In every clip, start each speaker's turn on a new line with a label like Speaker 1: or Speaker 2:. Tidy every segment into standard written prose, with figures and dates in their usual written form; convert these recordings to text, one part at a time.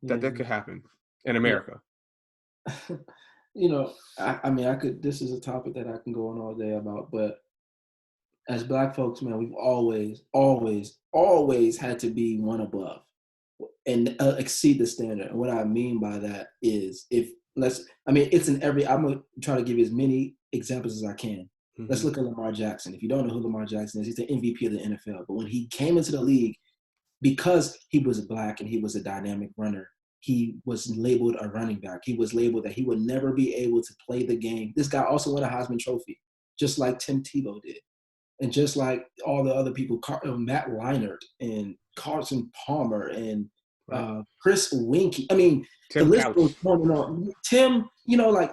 Speaker 1: that
Speaker 2: Yeah.
Speaker 1: could happen in
Speaker 2: Yeah.
Speaker 1: America.
Speaker 2: I mean, I could. This is a topic that I can go on all day about, but as Black folks, man, we've always had to be one above and exceed the standard. And what I mean by that is, I mean, it's in every. I'm gonna try to give you as many examples as I can. Let's
Speaker 1: Hmm.
Speaker 2: look at Lamar Jackson. If you don't know who Lamar Jackson is, he's the MVP of the NFL. But when he came into the league, because he was Black and he was a dynamic runner, he was labeled a running back. He was labeled that he would never be able to play the game. This guy also won a Heisman Trophy, just like Tim Tebow did. And just like all the other people, Matt Leinart and Carson Palmer and
Speaker 1: Right.
Speaker 2: Chris Winkie. I mean, the
Speaker 1: Tim
Speaker 2: list goes
Speaker 1: Couch.
Speaker 2: on and on. Tim,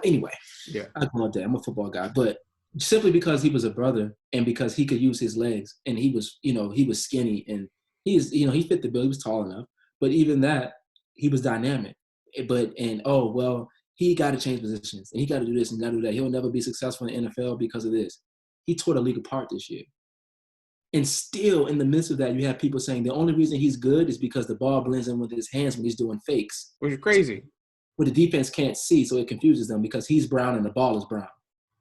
Speaker 2: anyway,
Speaker 1: Yeah.
Speaker 2: I go on there. I'm a football guy, but simply because he was a brother and because he could use his legs and he was skinny and he fit the bill. He was tall enough, but even that, he was dynamic. He got to change positions and he got to do this and got to do that. He'll never be successful in the NFL because of this. He tore the league apart this year. And still, in the midst of that, you have people saying the only reason he's good is because the ball blends in with his hands when he's doing fakes.
Speaker 1: Which is crazy.
Speaker 2: What the defense can't see, so it confuses them because he's brown and the ball is brown.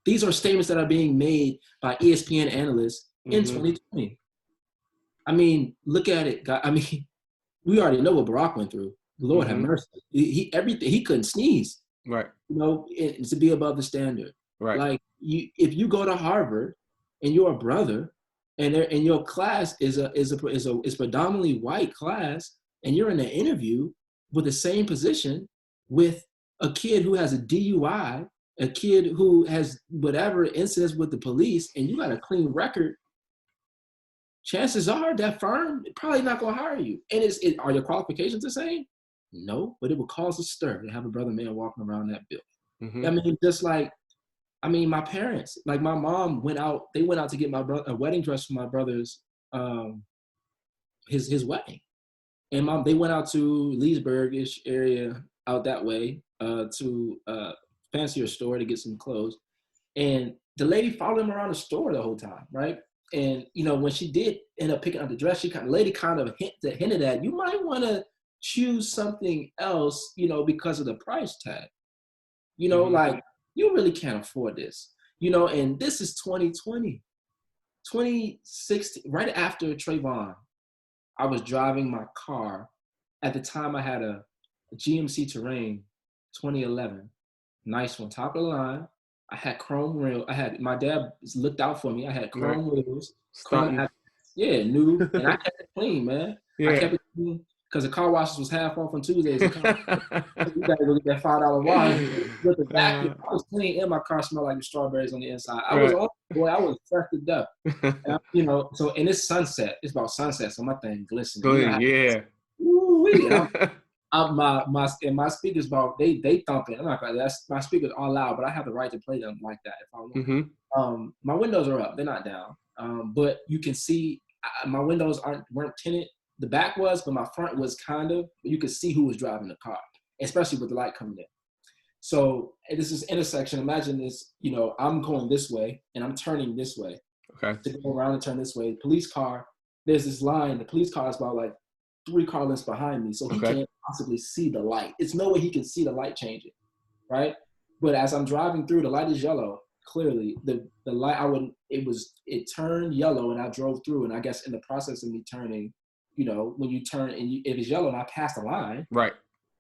Speaker 2: These are statements that are being made by ESPN analysts in
Speaker 1: Hmm.
Speaker 2: 2020. I mean, look at it. I mean, we already know what Barack went through. Lord have
Speaker 1: Hmm.
Speaker 2: mercy. He couldn't sneeze,
Speaker 1: Right.
Speaker 2: to be above the standard.
Speaker 1: Right.
Speaker 2: Like if you go to Harvard and you're a brother, and your class is predominantly white class, and you're in an interview with the same position with a kid who has a DUI, a kid who has whatever incidents with the police, and you got a clean record, chances are that firm probably not going to hire you. And are your qualifications the same? No, but it would cause a stir to have a brother man walking around that building.
Speaker 1: Hmm.
Speaker 2: I mean, just like, my parents, like my mom they went out to get my brother a wedding dress for my brother's, his wedding. And they went out to Leesburg-ish area out that way, to a fancier store to get some clothes. And the lady followed him around the store the whole time, right? And when she did end up picking out the dress, the lady kind of hinted at, you might want to choose something else, because of the price tag.
Speaker 1: Hmm.
Speaker 2: Like, you really can't afford this. And this is 2020, 2016, right after Trayvon. I was driving my car. At the time, I had a GMC Terrain 2011. Nice one, top of the line. I had chrome wheels. My dad looked out for me. I had
Speaker 1: Right.
Speaker 2: chrome wheels, chrome,
Speaker 1: Stunting.
Speaker 2: yeah, new. And I kept it clean, man. I
Speaker 1: Yeah.
Speaker 2: kept it clean because the car washes was half off on Tuesdays. And you gotta go get that $5 wash with the vacuum. I was clean and my car smelled like the strawberries on the inside. I was
Speaker 1: Right.
Speaker 2: on, boy, I was fresh to death. And and it's sunset. It's about sunset, so my thing glistening.
Speaker 1: Glenn, yeah.
Speaker 2: Ooh-wee. And my speakers about they thumping. I'm not gonna. That's my speakers are loud, but I have the right to play them like that if I want.
Speaker 1: Hmm.
Speaker 2: My windows are up; they're not down. But you can see my windows weren't tinted. The back was, but my front was kind of. You could see who was driving the car, especially with the light coming in. So this is intersection. Imagine this. I'm going this way and I'm turning this way
Speaker 1: Okay.
Speaker 2: to go around and turn this way. Police car. There's this line. The police car is about like 3 car lengths behind me, so he
Speaker 1: Okay.
Speaker 2: can't possibly see the light. It's no way he can see the light changing, right? But as I'm driving through, the light is yellow. Clearly, the light it turned yellow, and I drove through. And I guess in the process of me turning, when you turn and if it's yellow and I pass the line
Speaker 1: Right.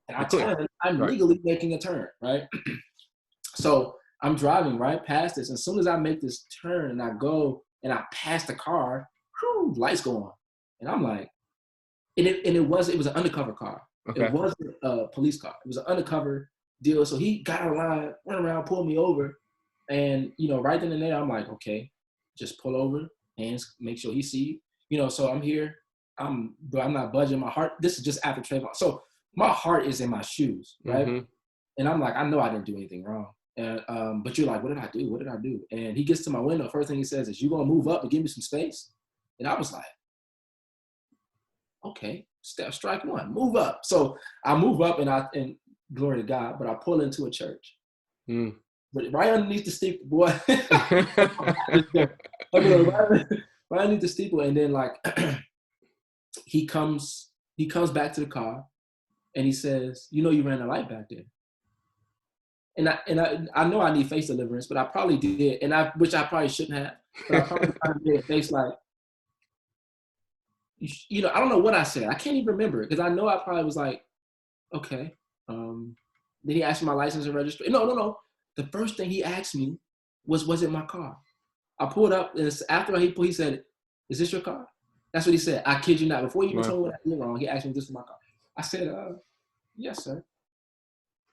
Speaker 2: and I
Speaker 1: You're clear.
Speaker 2: turn, I'm
Speaker 1: Right.
Speaker 2: legally making a turn, right? So I'm driving right past this. As soon as I make this turn and I go and I pass the car, whew, lights go on, and I'm like. And it was an undercover car. It
Speaker 1: Okay.
Speaker 2: wasn't a police car. It was an undercover deal. So he got out of line, went around, pulled me over, and right then and there, I'm like, okay, just pull over, hands, make sure he see you. So I'm here, but I'm not budging. My heart. This is just after Trayvon. So my heart is in my shoes, right?
Speaker 1: Hmm.
Speaker 2: And I'm like, I know I didn't do anything wrong. And but you're like, what did I do? What did I do? And he gets to my window. First thing he says is, "You gonna move up and give me some space?" And I was like, okay, strike one, move up. So I move up and glory to God, but I pull into a church.
Speaker 1: Mm.
Speaker 2: But right underneath the steeple, boy. I mean, right underneath the steeple, and then like he comes back to the car, and he says, "You know, you ran a light back there." And I know I need face deliverance, but I probably did, which I probably shouldn't have, but I probably kind of did face like, I don't know what I said. I can't even remember it because I know I probably was like, okay. Then he asked me my license and registration. No. The first thing he asked me was it my car? I pulled up, and after he said, "Is this your car?" That's what he said. I kid you not. Before he even told me what I did wrong, he asked me if this was my car. I said, "Yes, sir."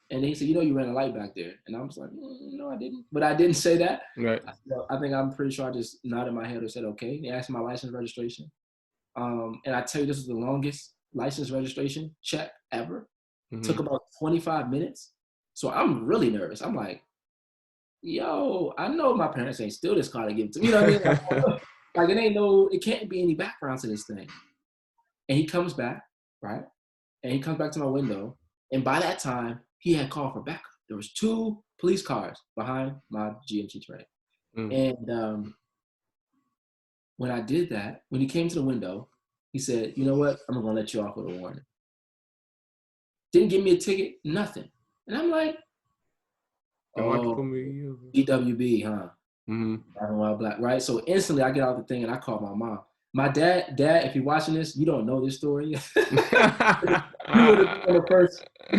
Speaker 2: And then he said, "You know, you ran a light back there." And I was like, "No, I didn't." But I didn't say that.
Speaker 1: Right.
Speaker 2: I think I'm pretty sure I just nodded my head or said, "Okay." He asked me my license registration. And I tell you, this was the longest license registration check ever.
Speaker 1: Mm-hmm.
Speaker 2: Took about 25 minutes. So I'm really nervous. I'm like, yo, I know my parents ain't steal this car to give it to me. You know what I mean? Like it can't be any background to this thing. And he comes back, right? And he comes back to my window. And by that time, he had called for backup. There was 2 police cars behind my GMC Terrain. And when I did that, when he came to the window, he said, "You know what? I'm gonna let you off with a warning." Didn't give me a ticket, nothing. And I'm like, oh, DWB, huh? Driving while black, right? So instantly I get out the thing and I call my mom. My dad, if you're watching this, you don't know this story. You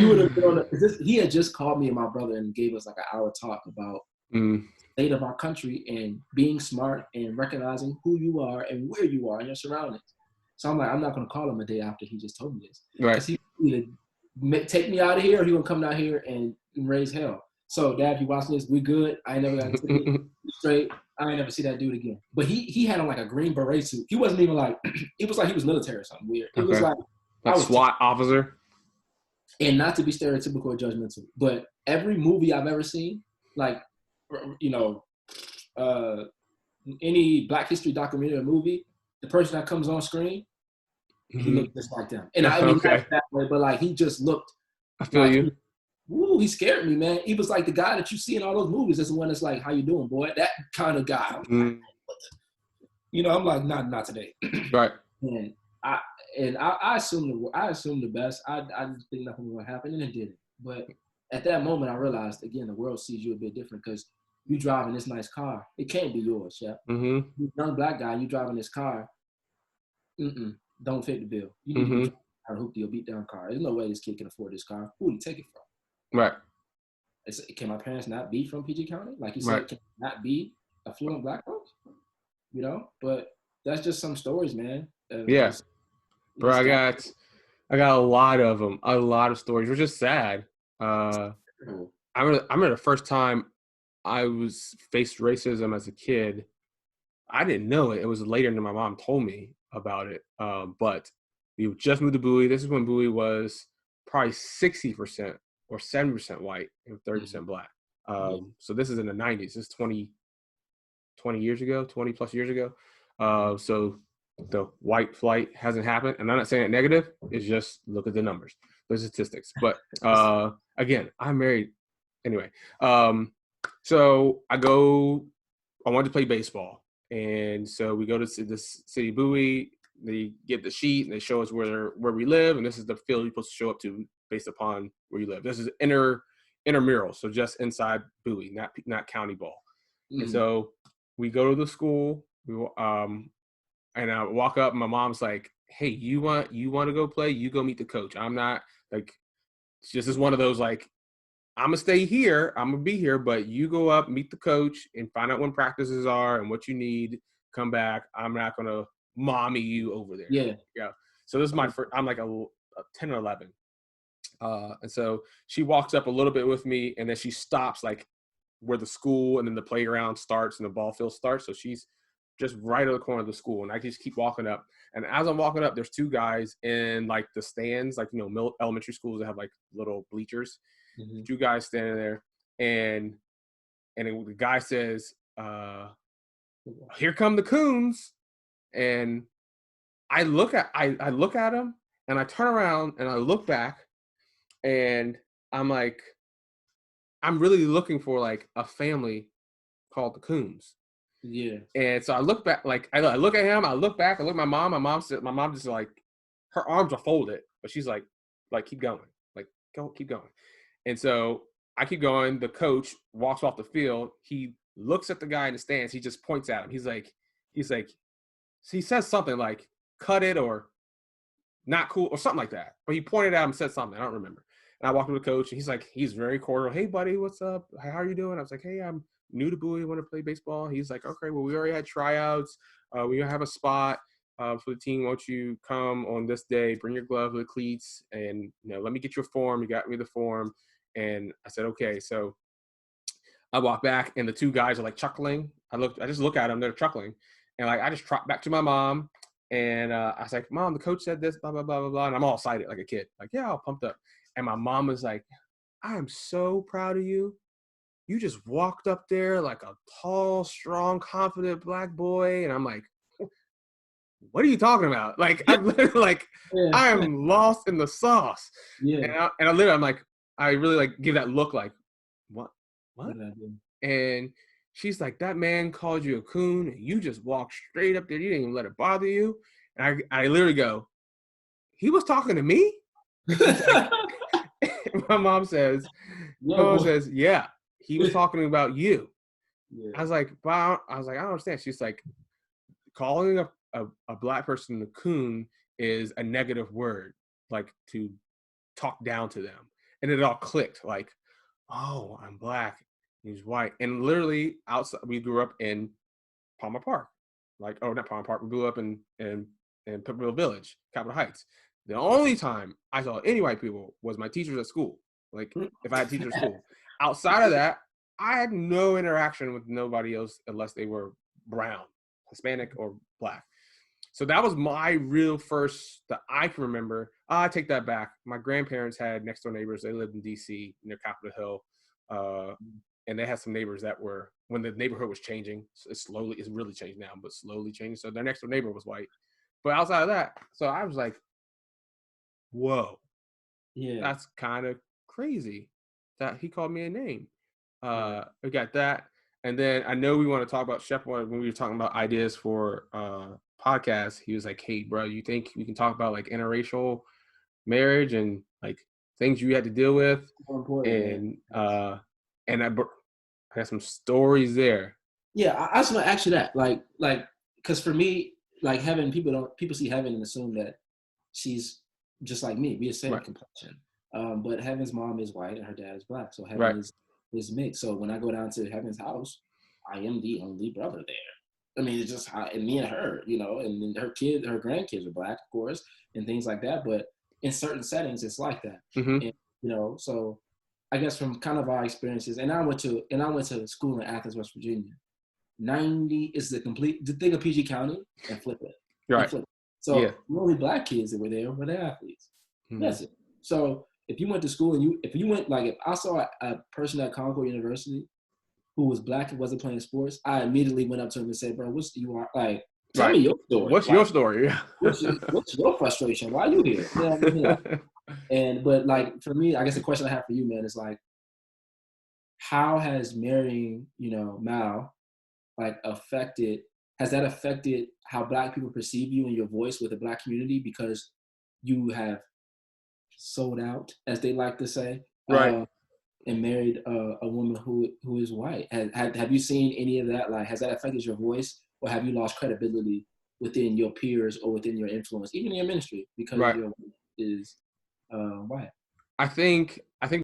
Speaker 2: would have been on the first, he had just called me and my brother and gave us like an hour talk about the state of our country and being smart and recognizing who you are and where you are in your surroundings. So I'm like, I'm not going to call him a day after he just told me this.
Speaker 1: Right.
Speaker 2: Because he either take me out of here or he going to come down here and raise hell. So, Dad, if you watching this, we good. I ain't never got to straight. I ain't never see that dude again. But he had on like a green beret suit. He wasn't even like, it was like he was military or something weird. It was like
Speaker 1: a SWAT officer.
Speaker 2: And not to be stereotypical or judgmental, but every movie I've ever seen, like, any Black History documentary or movie, the person that comes on screen, he looked just like them. And I mean, not that way, but like he just looked.
Speaker 1: I feel you.
Speaker 2: He scared me, man. He was like the guy that you see in all those movies. That's the one that's like, "How you doing, boy?" That kind of guy. I'm like, I'm like, not today.
Speaker 1: Right.
Speaker 2: And I assumed the best. I didn't think nothing was gonna happen, and it didn't. But at that moment, I realized again the world sees you a bit different because you driving this nice car. It can't be yours, Chef. You young Black guy, you driving this car. Don't fit the bill. You need to be driving a hoop deal, beat down car. There's no way this kid can afford this car. Who do you take it from?
Speaker 1: Right.
Speaker 2: Can my parents not be from PG County? Like you said, can not be affluent Black folks? But that's just some stories, man.
Speaker 1: Bro, I got a lot of them, a lot of stories, which is sad. I remember the first time I was faced racism as a kid. I didn't know it. It was later than my mom told me about it. But we just moved to Bowie. This is when Bowie was probably 60% or 70% white and 30% Black. So this is in the 90s. This is 20 years ago, 20 plus years ago. So the white flight hasn't happened. And I'm not saying it negative. It's just look at the numbers, the statistics. But again, I'm married. Anyway, so I wanted to play baseball. And so we go to the city of Bowie. They get the sheet and they show us where we live. And this is the field you're supposed to show up to based upon where you live. This is intramural, so just inside Bowie, not county ball. And so we go to the school. And I walk up. And my mom's like, "Hey, you want to go play? You go meet the coach. I'm not like." This is one of those like, I'm gonna stay here. I'm gonna be here, but you go up, meet the coach, and find out when practices are and what you need. Come back. I'm not gonna mommy you over there. Yeah. So this is my first. I'm like a 10 or 11, and so she walks up a little bit with me, and then she stops like where the school and then the playground starts and the ball field starts. So she's just right at the corner of the school, and I just keep walking up. And as I'm walking up, there's 2 guys in like the stands, like elementary schools that have like little bleachers. 2 guys standing there, and the guy says, "Here come the coons," and I look at him, and I turn around and I look back, and I'm like, I'm really looking for like a family called the Coons.
Speaker 2: Yeah.
Speaker 1: And so I look back, like I look at him, I look back, I look at my mom. My mom just like, her arms are folded, but she's like keep going. keep going. And so I keep going. The coach walks off the field. He looks at the guy in the stands. He just points at him. He's like, he says something like, cut it or not cool or something like that. But he pointed at him and said something. I don't remember. And I walked up to the coach, and he's very cordial. Hey, buddy, what's up? How are you doing? I was like, hey, I'm new to Bowie. Want to play baseball? He's like, okay, well, we already had tryouts. We have a spot for the team. Won't you come on this day? Bring your glove, the cleats, and let me get your form. He got me the form, and I said, okay. So I walk back, and the two guys are like chuckling. I just look at them. They're chuckling, and like I just trot back to my mom, and I was like, Mom, the coach said this, blah blah blah blah blah, and I'm all excited like a kid, like yeah, all pumped up. And my mom was like, I am so proud of you. You just walked up there like a tall, strong, confident black boy. And I'm like, what are you talking about? Like, I'm literally like, I am lost in the sauce. Yeah. And I literally, I'm like, I really like give that look like, what? And she's like, that man called you a coon. And you just walked straight up there. You didn't even let it bother you. And I literally go, he was talking to me? My mom says, yeah, he was talking about you. Yeah. I was like, I don't understand. She's like, calling a black person a coon is a negative word, like to talk down to them. And it all clicked, like, oh, I'm black, he's white. And literally outside, we grew up in Palmer Park. Like, oh, not Palmer Park, we grew up in Pepperville Village, Capitol Heights. The only time I saw any white people was my teachers at school. Like, if I had teachers at school. Outside of that, I had no interaction with nobody else unless they were brown, Hispanic, or black. So that was my real first that I can remember. I take that back. My grandparents had next door neighbors. They lived in D.C. near Capitol Hill. And they had some neighbors that were, when the neighborhood was changing, it's really changed now, but slowly changing. So their next door neighbor was white. But outside of that, so I was like, whoa, yeah, that's kind of crazy that he called me a name. We got that. And then I know we want to talk about Shep when we were talking about ideas for podcasts. He was like, hey, bro, you think we can talk about like interracial marriage and like things you had to deal with? And I had some stories there.
Speaker 2: Yeah, I just want to ask you that. Like, because for me, like Heaven, people see Heaven and assume that she's just like me. We the same complexion. But Heaven's mom is white and her dad is black. So Heaven is mixed. So when I go down to Heaven's house, I am the only brother there. I mean, it's just and me and her, and then her grandkids are black, of course, and things like that. But in certain settings, it's like that. Mm-hmm. And, so I guess from kind of our experiences, and I went to school in Athens, West Virginia. 90 is the thing of PG County and flip it.
Speaker 1: Right.
Speaker 2: So the only black kids that were there were the athletes. Mm-hmm. That's it. So if you went to school and if I saw a person at Concord University who was black and wasn't playing sports, I immediately went up to him and said, bro, tell me your story.
Speaker 1: What's your story?
Speaker 2: What's your frustration? Why are you here? But like for me, I guess the question I have for you, man, is like, how has marrying, Mal, like has that affected how black people perceive you and your voice with the black community because you have sold out, as they like to say,
Speaker 1: right?
Speaker 2: And married a woman who is white. Have you seen any of that? Like, has that affected your voice, or have you lost credibility within your peers or within your influence, even in your ministry, because your wife is white?
Speaker 1: I think